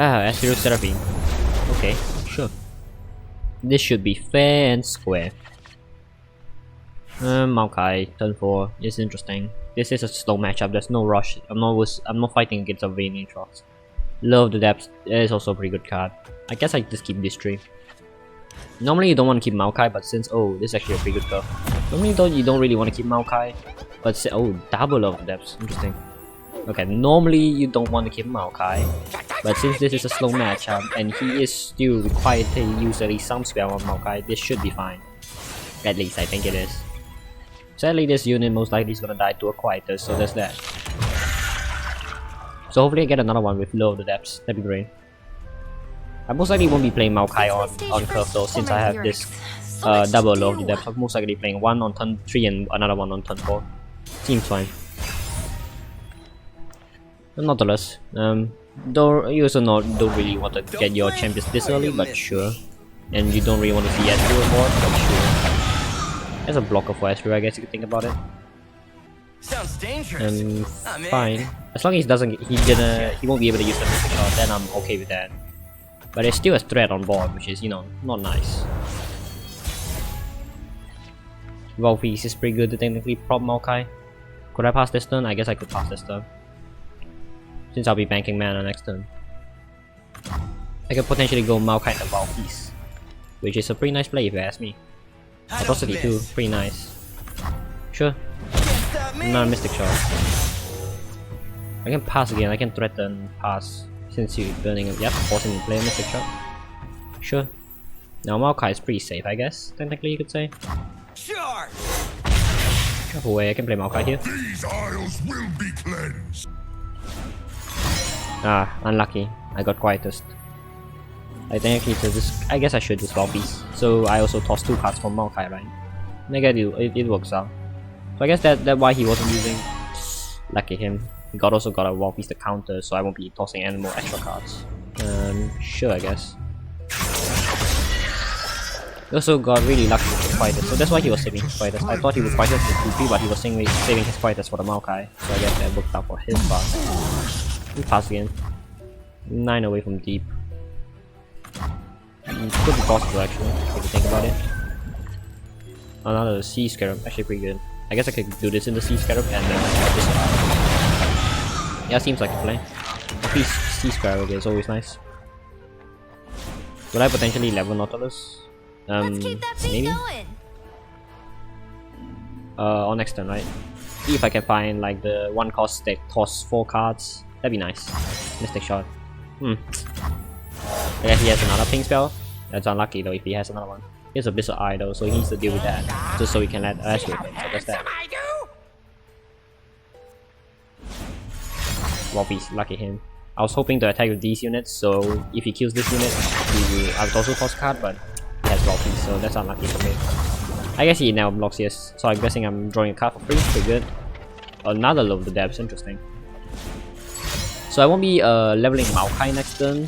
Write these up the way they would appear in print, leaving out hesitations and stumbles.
Ah, Astro Seraphine. Okay, sure. This should be fair and square. Maokai, turn 4 is interesting. This is a slow matchup, there's no rush. I'm not fighting against a Vein Aatrox. Love the Depths is also a pretty good card. I guess I just keep these 3. Normally you don't want to keep Maokai, but since this is actually a pretty good curve. Normally you don't really want to keep Maokai, but double of the Depths, interesting. Okay, normally you don't want to keep Maokai, but since this is a slow matchup and he is still required to use at least some spell on Maokai, this should be fine. At least I think it is. Sadly, this unit most likely is gonna die to a Quietus, so there's that. So hopefully I get another one with low of the Depths, that'd be great. I most likely won't be playing Maokai on curve though, since I have this double low of the Depths. I'm most likely playing one on turn 3 and another one on turn 4. Seems fine. Nautilus. Though you also don't really want to get your champions this early, but sure. And you don't really want to see Astro on board, but sure. There's a blocker for Astro, I guess you could think about it. Sounds dangerous. Fine. As long as he won't be able to use the Mystic Shot, then I'm okay with that. But it's still a threat on board, which is, not nice. Wolfies is pretty good to technically prop Maokai. Could I pass this turn? I guess I could pass this turn. Since I'll be banking mana next turn. I could potentially go Maokai and Wolfies, which is a pretty nice play if you ask me. Atrocity too, pretty nice. Sure. Not a Mystic Shot. I can pass again, I can threaten pass since you're burning him. Yep, forcing me to play a Mystic Shot. Sure. Now Maokai is pretty safe, I guess, technically you could say. Sure. Careful way, I can play Maokai here. These isles will be cleansed. Ah, unlucky. I got Quietus. I think I guess I should just Wolfies. So I also tossed 2 cards from Maokai, right? And I guess it works out. So I guess that's why he wasn't using. Lucky him. He also got a Wolfies to counter, so I won't be tossing any more extra cards. Sure, I guess. He also got really lucky with the Quietus, so that's why he was saving his Quietus. I thought he would Quietus with 2-3, but he was saving his Quietus for the Maokai, so I guess that worked out for his part. We pass again. 9 away from deep. Could be possible actually, if you think about it. Another Sea Scarab, actually pretty good. I guess I could do this in the Sea Scarab and this one. Yeah, seems like a play. At least Sea Scarab is always nice. Will I potentially level Nautilus? Maybe? On next turn, right? See if I can find like the 1 cost that toss 4 cards. That'd be nice. Mystic Shot. I guess he has another ping spell. That's unlucky though if he has another one. He has a Abyssal Eye though, so he needs to deal with that. Just so he can let Astro in, so that's that. Wolfies, lucky him. I was hoping to attack with these units, so if he kills this unit, I would also toss a card, but he has Wolfies, so that's unlucky for me. I guess he now blocks yes, so I'm guessing I'm drawing a card for free, pretty good. Another Low of the Depths, interesting. So I won't be leveling Maokai next turn,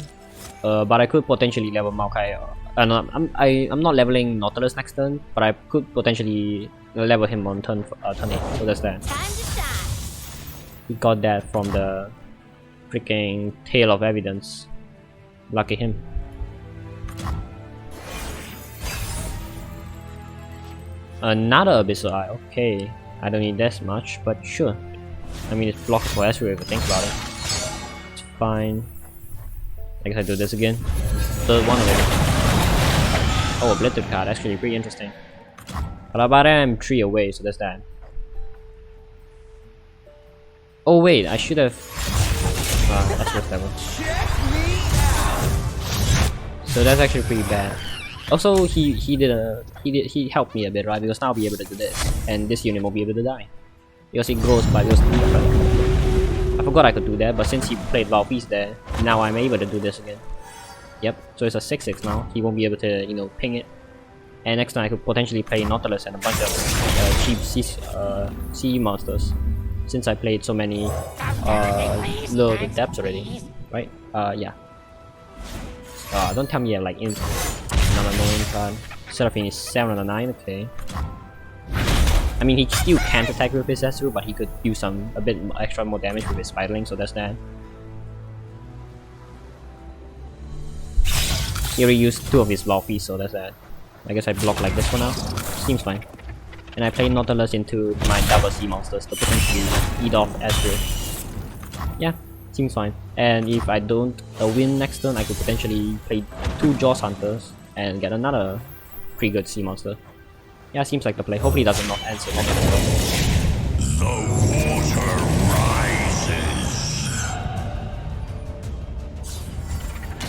but I could potentially level Maokai. No, I'm not leveling Nautilus next turn, but I could potentially level him on turn 8. So that's that. We got that from the freaking Tail of Evidence. Lucky him. Another Abyssal Eye. Okay, I don't need this much, but sure. I mean, it's blocked for Ezreal if you think about it. Fine. I guess I do this again. Third one already. Oh, a Blitted card, actually pretty interesting. But about that, I'm 3 away, so that's that. Oh wait, I should have. That's first level. So that's actually pretty bad. Also, he helped me a bit, right? Because now I'll be able to do this, and this unit won't be able to die because it grows by those 3 effect. I forgot I could do that, but since he played Wolfies there, now I'm able to do this again. Yep, so it's a 6/6 now. He won't be able to, ping it. And next time I could potentially play Nautilus and a bunch of cheap sea monsters. Since I played so many low depths already, right? Yeah. Don't tell me you have like another annoying card. Seraphine is 7 on a 9, okay. I mean, he still can't attack with his Ezreal, but he could do a bit extra more damage with his Spiderling, so that's that. He already used 2 of his block piece, so that's that. I guess I block like this for now. Seems fine. And I play Nautilus into my double sea monsters to potentially eat off Ezreal. Yeah, seems fine. And if I don't win next turn, I could potentially play 2 Jaws Hunters and get another pretty good sea monster. Yeah, seems like the play. Hopefully it doesn't not answer. The water rises.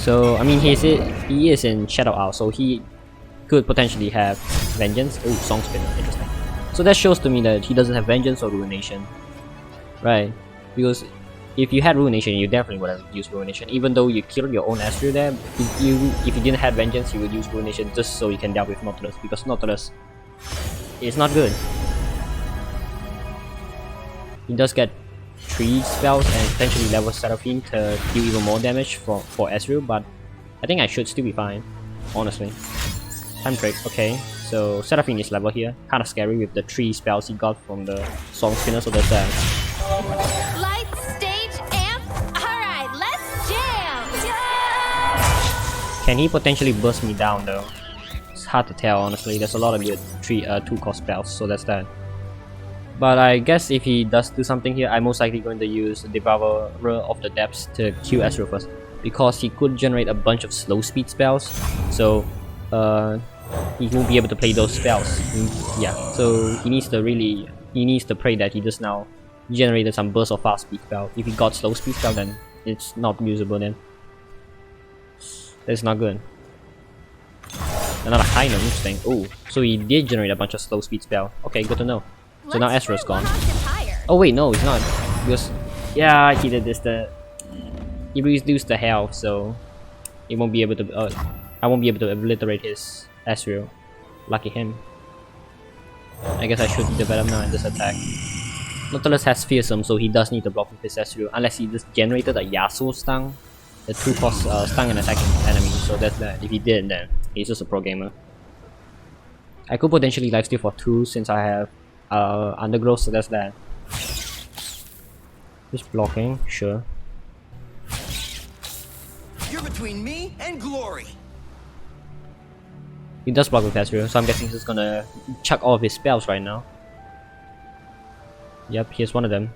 So I mean he is in Shadow Isle, so he could potentially have Vengeance. Oh, Song Spinner, interesting. So that shows to me that he doesn't have Vengeance or Ruination. Right? Because if you had Ruination, you definitely would have used Ruination. Even though you killed your own Ezreal there, if you didn't have Vengeance, you would use Ruination just so you can deal with Nautilus, because Nautilus is not good. He does get 3 spells and potentially level Seraphine to deal even more damage for Ezreal, but I think I should still be fine, honestly. Time Trick, okay. So Seraphine is level here, kinda scary with the 3 spells he got from the Song Spinner, so that's that. Light stage amp. Alright, let's jam! Can he potentially burst me down though? It's hard to tell, honestly. There's a lot of good 2 cost spells, so that's that. But I guess if he does do something here, I'm most likely going to use the Devourer of the Depths to kill Ezreal first, because he could generate a bunch of slow speed spells, so he won't be able to play those spells. Yeah, so he needs to pray that he just now generated some burst of fast speed spell. If he got slow speed spell, then it's not usable then. That's not good. Another high note, interesting. Oh, so he did generate a bunch of slow speed spell. Okay, good to know. So now Ezreal's gone. Oh wait, no, he's not. Because yeah, he did this. He reduced the health, so he won't be able to. I won't be able to obliterate his Ezreal. Lucky him. I guess I should develop now in this attack. Nautilus has Fearsome, so he does need to block with his Ezreal, unless he just generated a Yasuo stun. The 2 cost stun and attacking enemy. So that's that. If he did, then he's just a pro gamer. I could potentially lifesteal for 2 since I have Undergrowth, so that's that. Just blocking, sure. You're between me and glory. He does block with Ezreal, so I'm guessing he's gonna chuck all of his spells right now. Yep, here's one of them.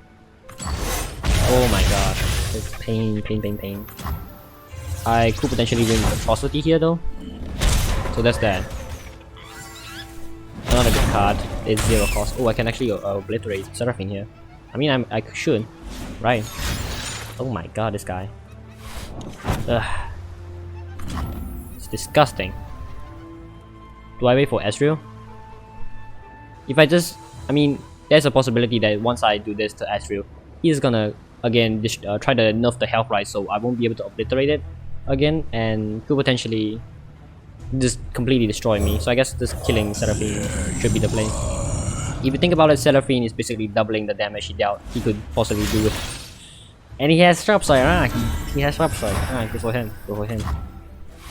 Oh my god, it's pain, pain, pain, pain. I could potentially win Atrocity here though, so that's that. Another good card. It's 0 cost. Oh, I can actually obliterate Seraphine here. I mean, I should, right? Oh my god, this guy. Ugh. It's disgusting. Do I wait for Ezreal? If I mean, there's a possibility that once I do this to Ezreal, he's gonna again try to nerf the health right, so I won't be able to obliterate it again, and could potentially just completely destroy me. So I guess just killing Seraphine should be the play. If you think about it, Seraphine is basically doubling the damage he dealt. He could possibly do it. And he has Sharp Sight, he has Sharp Sight. Go for him, go for him.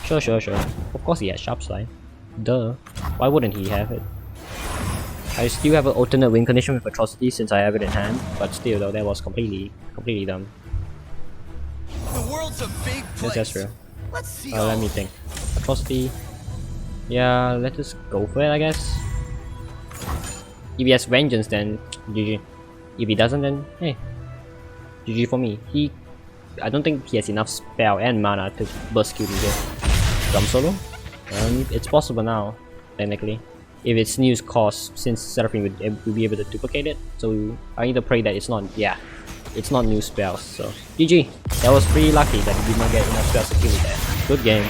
Sure, sure, sure. Of course he has Sharp Sight. Duh. Why wouldn't he have it? I still have an alternate win condition with Atrocity since I have it in hand, but still though, that was completely dumb. The world's a big place. That's Ezreal. Let's see. Let me think. Atrocity. Yeah, let's just go for it, I guess. If he has Vengeance, then GG. If he doesn't, then hey, GG for me. I don't think he has enough spell and mana to burst kill me here. Jump solo? It's possible now, technically. If it's news cost, since Seraphine would be able to duplicate it, so I need to pray that it's not. Yeah, it's not new spells. So GG. That was pretty lucky that he did not get enough spells to kill me there. Good game.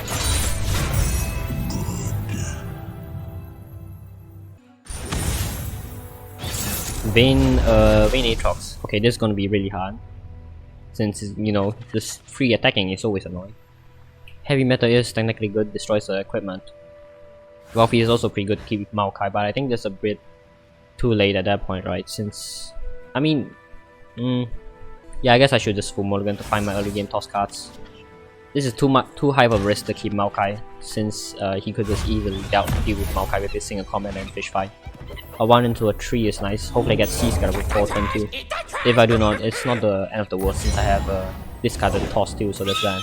Vayne Aatrox. Okay, this is gonna be really hard, since you know this free attacking is always annoying. Heavy metal is technically good, destroys the equipment. Wealthy is also pretty good to keep with Maokai, but I think that's a bit too late at that point, right? Since I mean, yeah, I guess I should just full mulligan to find my early game toss cards. This is too high of a risk to keep Maokai, since he could just easily deal with Maokai with his single combat and fish fight. A 1 into a 3 is nice. Hopefully I get C scatter with 4 turn 2. If I do not, it's not the end of the world since I have discarded toss too, so that's that.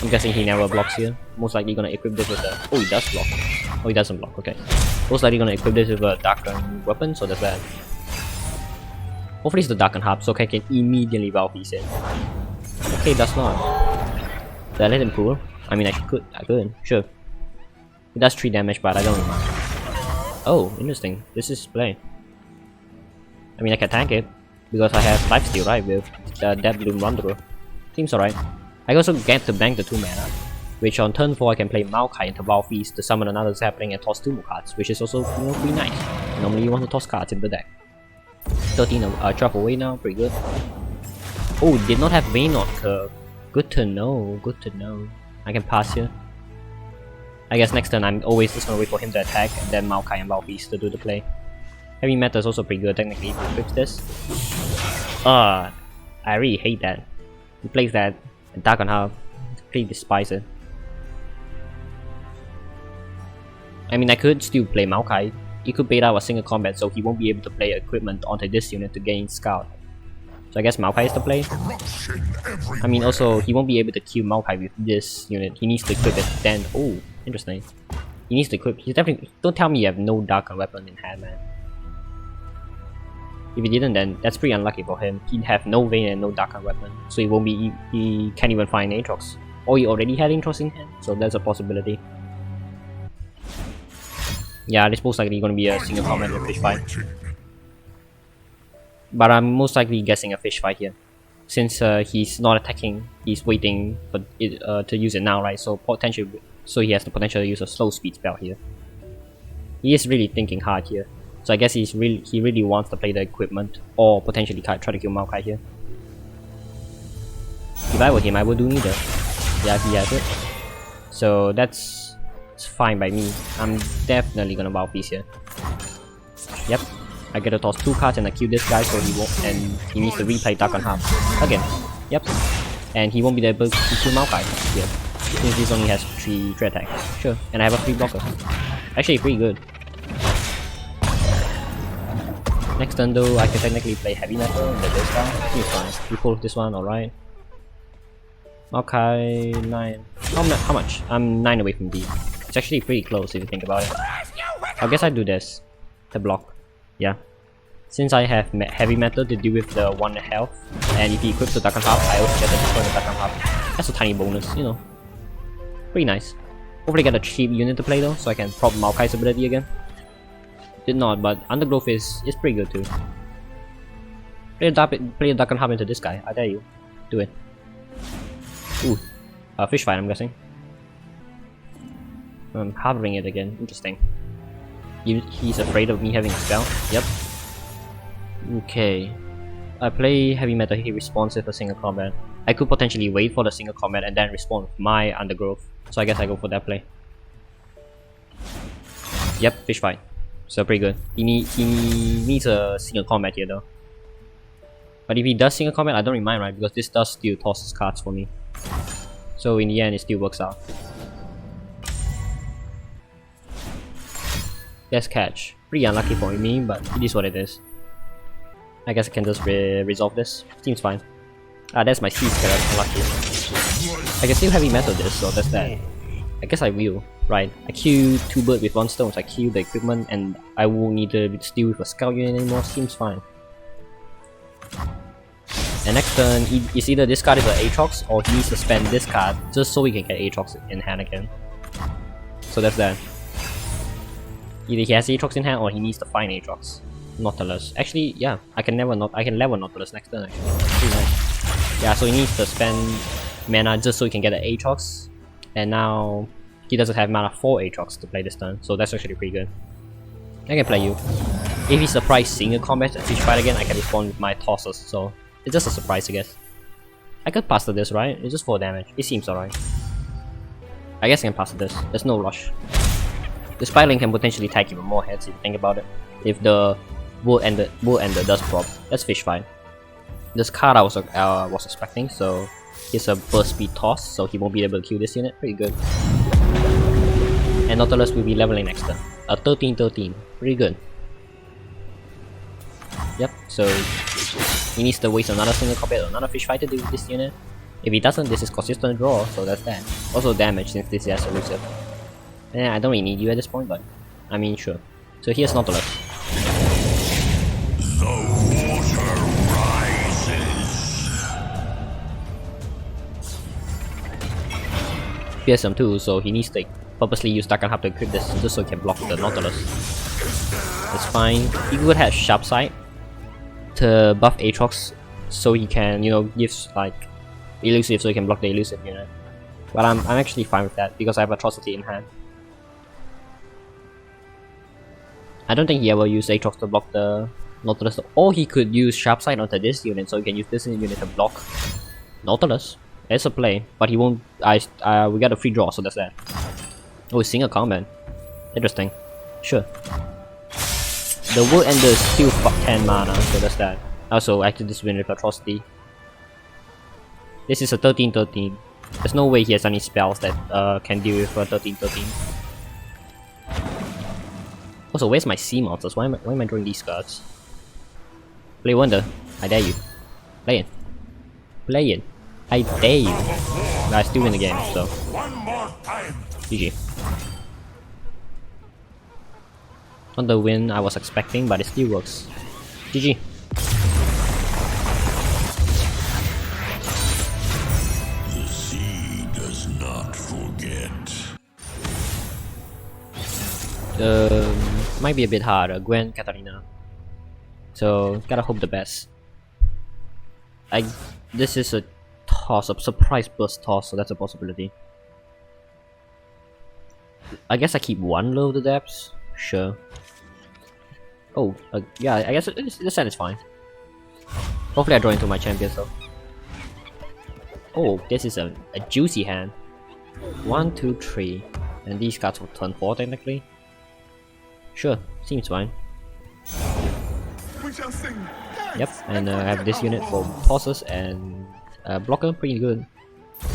I'm guessing he never blocks here. Most likely gonna equip this with a... Oh, he does block. Oh, he doesn't block, okay. Most likely gonna equip this with a Darken weapon, so that's that. Hopefully it's the Darken Harp, so I can immediately Valve Feast in. Okay, that's not. Did I let him pull? I mean, I could, sure. It does 3 damage, but I don't mind. Oh, interesting. This is play. I mean, I can tank it, because I have lifesteal, right, with the Dead Bloom Wanderer. Seems alright. I also get to bank the 2 mana, which on turn 4 I can play Maokai into Valve Feast to summon another Sapling and toss 2 more cards, which is also, you know, pretty nice. Normally you want to toss cards in the deck. 12 away now, pretty good. Oh, did not have Vein on curve. Good to know, good to know. I can pass here. I guess next turn I'm always just gonna wait for him to attack and then Maokai and Valve Feast to do the play. Heavy Meta is also pretty good technically if he equips this. I really hate that. He plays that Dark on Half. Pretty despise it. I mean, I could still play Maokai. He could bait out a single combat so he won't be able to play equipment onto this unit to gain Scout. So I guess Maokai is the play. I mean, also, he won't be able to kill Maokai with this unit. He needs to equip it then. Oh, interesting. He needs to equip. He's definitely. Don't tell me you have no Dark weapon in hand, man. If he didn't, then that's pretty unlucky for him. He'd have no Vein and no Dark weapon, so he won't be. He can't even find Aatrox. Or he already had Aatrox in hand, so that's a possibility. Yeah, this most likely gonna be a single combat and fish fight. But I'm most likely guessing a fish fight here, since he's not attacking. He's waiting for it to use it now, right? So so he has the potential to use a slow speed spell here. He is really thinking hard here. So I guess he really wants to play the equipment or potentially try to kill Maokai here. If I were him, I would do neither. Yeah, he has it. So it's fine by me. I'm definitely gonna Valve Feast here. Yep. I get to toss 2 cards and I kill this guy so he won't, and he needs to replay Dark on Half. Again. Yep. And he won't be able to kill Maokai here. Since this only has 3 attacks. Sure. And I have a 3 blocker. Actually pretty good. Next turn though, I can technically play Heavy Metal and the discount. Seems fine. We pull this one, alright. Maokai 9. How much? I'm 9 away from D. It's actually pretty close if you think about it. I guess I do this to block. Yeah. Since I have Heavy Metal to deal with the 1 health, and if he equips the Dark on Half, I also get to destroy the Dark on Half. That's a tiny bonus, you know. Pretty nice. Hopefully get a cheap unit to play though, so I can prop Maokai's ability again. Did not, but Undergrowth is pretty good too. Play a Dark on Half into this guy, I dare you. Do it. Ooh. Fish fight, I'm guessing. I'm harboring it again. Interesting. He's afraid of me having a spell. Yep. Okay. I play Heavy Metal, he responds with a single combat. I could potentially wait for the single combat and then respond with my Undergrowth. So I guess I go for that play. Yep, fish fight. So pretty good. He needs a single combat here though. But if he does single combat, I don't really mind, right? Because this does still toss his cards for me. So in the end, it still works out. Yes, catch. Pretty unlucky for me, but it is what it is. I guess I can just resolve this. Seems fine. That's my Sea Scarab, unlucky. I can still Heavy Metal this, so that's that. I guess I will. Right, I kill 2 birds with 1 stone, so I kill the equipment and I won't need to deal with a scout unit anymore. Seems fine. And next turn, it's either this card is an Aatrox or he needs to spend this card just so he can get Aatrox in hand again. So that's that. Either he has Aatrox in hand or he needs to find Aatrox. Nautilus. Actually, yeah, I can level Nautilus next turn actually. Pretty nice. Yeah, so he needs to spend mana just so he can get an Aatrox. And now he doesn't have mana for Aatrox to play this turn, so that's actually pretty good. I can play you. If he surprise single combat and fish fight again, I can respond with my tosses, so it's just a surprise I guess. I could pass to this, right? It's just 4 damage. It seems alright. I guess I can pass to this. There's no rush. The Spyling can potentially tag even more heads if you think about it. If the Bull Ender does prop, that's fish fight. This card I was expecting, so he's a burst speed toss, so he won't be able to kill this unit. Pretty good. And Nautilus will be leveling next turn. 13-13. Pretty good. Yep, so he needs to waste another single combat or another fish fight to deal with this unit. If he doesn't, this is consistent draw, so that's that. Also damage since this is elusive. Eh, I don't really need you at this point, but I mean sure. So here's Nautilus. The water rises. Here's some too, so he needs to purposely use Dark and Harp to equip this just so he can block the Nautilus. It's fine. He could have Sharp Sight to buff Aatrox so he can, you know, give like elusive so he can block the elusive unit. But I'm actually fine with that because I have Atrocity in hand. I don't think he ever used Aatrox to block the Nautilus, or he could use Sharp Sight onto this unit so he can use this unit to block Nautilus. It's a play, but he won't. We got a free draw, so that's that. Oh, Singer Combat. Interesting. Sure. The World Ender is still 10 mana, so that's that. Also, active this unit with Atrocity. This is a 13-13. There's no way he has any spells that can deal with a 13-13. Also, where's my sea monsters? Why am I drawing these cards? Play Wonder. I dare you. Play it. Play it. I dare you. I still win the game, so. One more time. GG. Not the win I was expecting, but it still works. GG. The sea does not forget. Might be a bit harder. Gwen, Katarina. So gotta hope the best. This is a toss-up, surprise burst toss, so that's a possibility. I guess I keep one Low of the Depths. Sure. Oh, yeah. I guess this set is fine. Hopefully, I draw into my champions though. Oh, this is a juicy hand. 1, 2, 3, and these cards will turn 4 technically. Sure, seems fine. We shall sing. Yep, and I have this unit for tosses and blocker, pretty good. The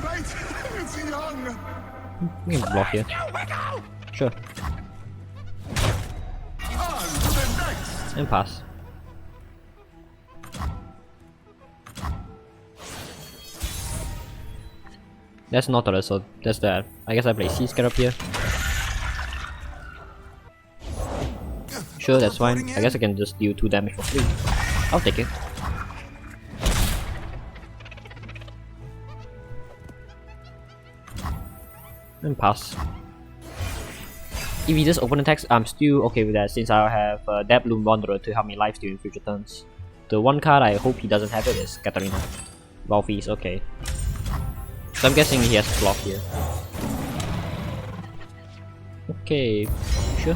night is young. We can block here. Sure. On to the next. And pass. That's Nautilus, so that's that. I guess I play Sea Scarab here. Sure, that's fine. I guess I can just deal 2 damage for free. I'll take it. And pass. If he just open attacks, I'm still okay with that since I have Deadloom Wanderer to help me lifesteal in future turns. The one card I hope he doesn't have it is Katarina. Valfees, okay. So I'm guessing he has block here. Okay, sure.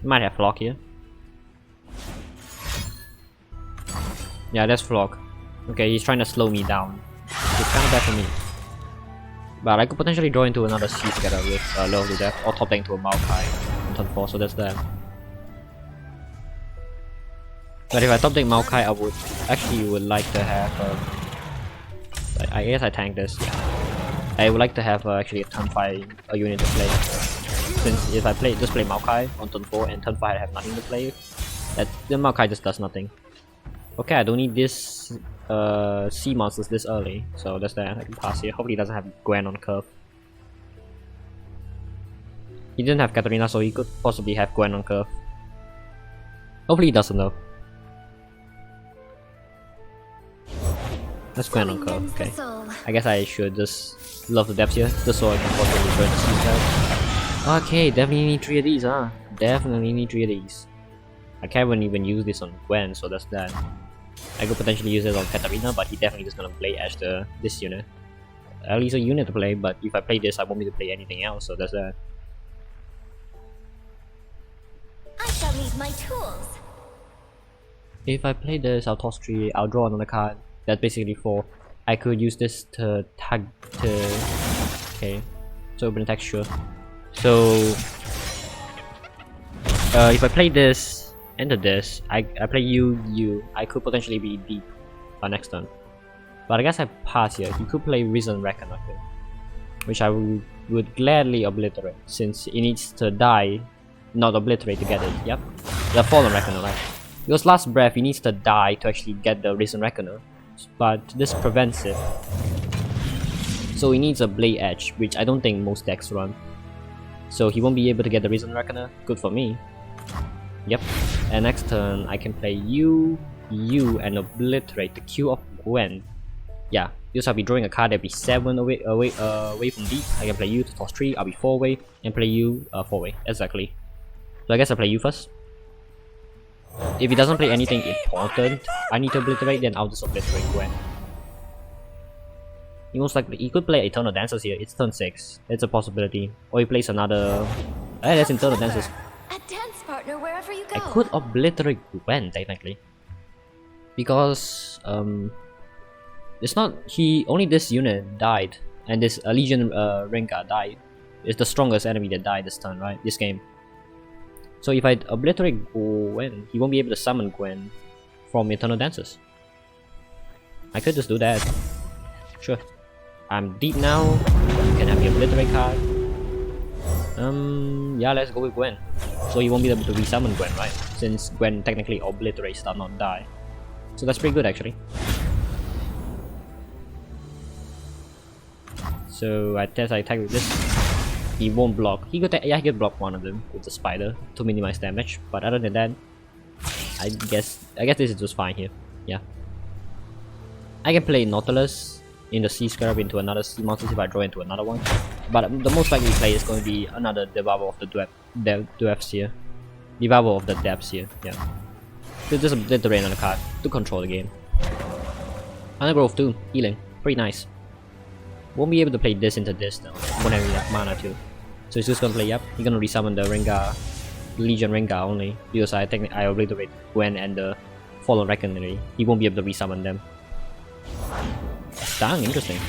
Might have flock here. Yeah, that's flock. Okay, he's trying to slow me down. It's kind of bad for me. But I could potentially draw into another Sea Scatter with Low of the Depth, or top deck into a Maokai on turn 4, so that's that. But if I top deck Maokai, I would like to have. I guess I tank this. Yeah. I would like to have actually a turn 5 a unit to play. Since if I just play Maokai on turn 4 and turn 5 I have nothing to play, the Maokai just does nothing. Okay, I don't need this sea monsters this early, so that's that. I can pass here. Hopefully he doesn't have Gwen on curve. He didn't have Katarina, so he could possibly have Gwen on curve. Hopefully he doesn't though. That's Gwen on curve, okay. I guess I should just Love the Depths here, just so I can possibly join the sea side. Okay, definitely need 3 of these, huh? Definitely need 3 of these. I can't even use this on Gwen, so that's that. I could potentially use it on Katarina, but he definitely just gonna play as this unit. At least a unit to play, but if I play this, I won't be able to play anything else, so that's that. I shall need my tools. If I play this, I'll toss 3, I'll draw another card. That's basically 4. I could use this to tag to... Okay, so open attack, sure. So... if I play this, enter this, I play you, I could potentially be deep next turn. But I guess I pass here. He could play Risen Reckoner here, which I would gladly obliterate, since it needs to die, not obliterate to get it. Yep. The Fallen Reckoner, right? Because last breath he needs to die to actually get the Risen Reckoner, but this prevents it. So he needs a Blade Edge, which I don't think most decks run. So he won't be able to get the Risen Reckoner. Good for me. Yep. And next turn I can play you, and obliterate the Q of Gwen. Yeah, because I'll be drawing a card that'll be 7 away from deep. I can play you to toss 3, I'll be 4 away, and play you 4 away. Exactly. So I guess I'll play you first. If he doesn't play anything important I need to obliterate, then I'll just obliterate Gwen. He most likely he could play Eternal Dancers here. It's turn 6. It's a possibility. Or he plays another. That's Eternal Dancers. A dance partner wherever you go. I could obliterate Gwen technically, because it's not only this unit died, and this Legion Rengar died. It's the strongest enemy that died this turn, right? This game. So if I obliterate Gwen, he won't be able to summon Gwen from Eternal Dancers. I could just do that. Sure. I'm deep now. You can have the obliterate card. Yeah, let's go with Gwen. So he won't be able to resummon Gwen, right? Since Gwen technically obliterates, does not die. So that's pretty good actually. So I guess I attack with this. He won't block. He could block one of them with the spider to minimize damage. But other than that, I guess this is just fine here. Yeah. I can play Nautilus in the Sea Scarab into another sea monster if I draw into another one. But the most likely play is going to be another Devourer of the Depths here. Devourer of the Depths here, yeah. So just obliterate another card to control the game. Undergrowth too, healing, pretty nice. Won't be able to play this into this though, won't have enough mana too. So he's just gonna play, yep, he's gonna resummon the Rengar, Legion Rengar only, because I obliterate Gwen and the Fallen Reckoner. He won't be able to resummon them. Dang, interesting.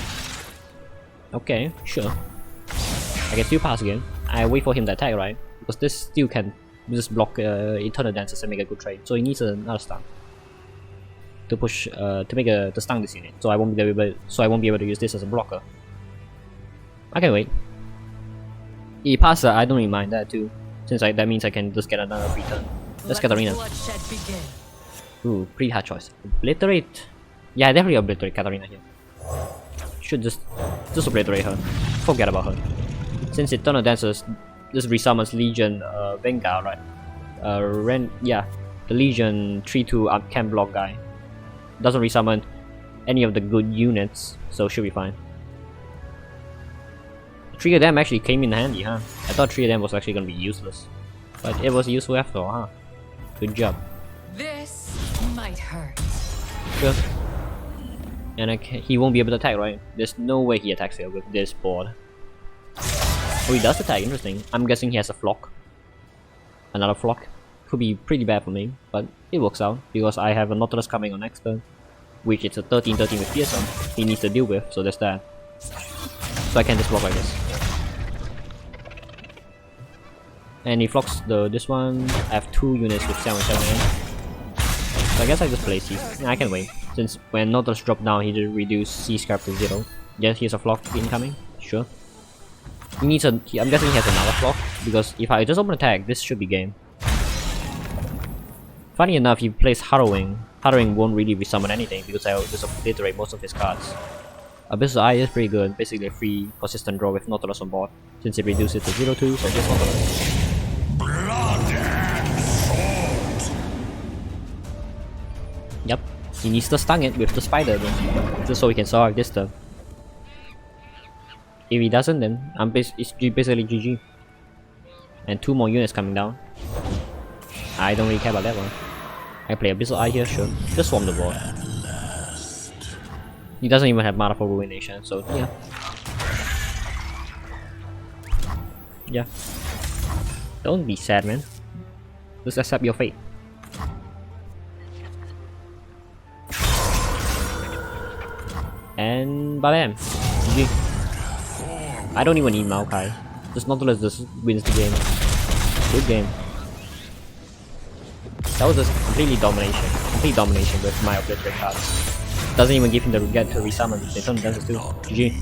Okay, sure. I can still pass again. I wait for him to attack, right? Because this still can just block Eternal Dancers and make a good trade. So he needs another stun to push to stun this unit. So I won't be able to use this as a blocker. I can wait. If he passes, I don't really mind that too, since that means I can just get another free turn. Let's Katarina. Ooh, pretty hard choice. Obliterate. Yeah, I definitely obliterate Katarina here. Should just obliterate her. Forget about her. Since Eternal Dancers just resummons Legion Rengar, right? Yeah, the Legion 3/2 can block guy. Doesn't resummon any of the good units, so should be fine. 3 of them actually came in handy, huh? I thought 3 of them was actually gonna be useless, but it was useful after all, huh? Good job. This might hurt. Sure. And he won't be able to attack, right? There's no way he attacks here with this board. Oh, he does attack, interesting. I'm guessing he has a flock. Another flock. Could be pretty bad for me, but it works out because I have a Nautilus coming on next turn, which it's a 13/13 with Fearsome he needs to deal with, so there's that. So I can just block like this. And he flocks this one. I have 2 units with 7/7. So I guess I just place these. I can wait. Since when Nautilus drop down, he did reduce Sea Scarab to 0. Yes, he has a flock incoming. Sure. He needs I'm guessing he has another flock, because if I just open attack, this should be game. Funny enough, he plays Harrowing. Harrowing won't really resummon anything because I will just obliterate most of his cards. Abyssal Eye is pretty good, basically a free consistent draw with Nautilus on board, since it reduces it to 0/2, so just Nautilus. Blood and salt. Yep, he needs to stun it with the spider then, just so he can survive this turn. If he doesn't, then it's basically GG. And 2 more units coming down. I don't really care about that one. I play Abyssal Eye here, sure. Just swarm the board. He doesn't even have mana for Ruination, so yeah. Yeah. Don't be sad, man. Just accept your fate. And bam! GG. I don't even need Maokai. Just Nautilus just wins the game. Good game. That was just complete domination with my obliterate cards. Doesn't even give him the get to resummon the Eternal Dancers too. GG.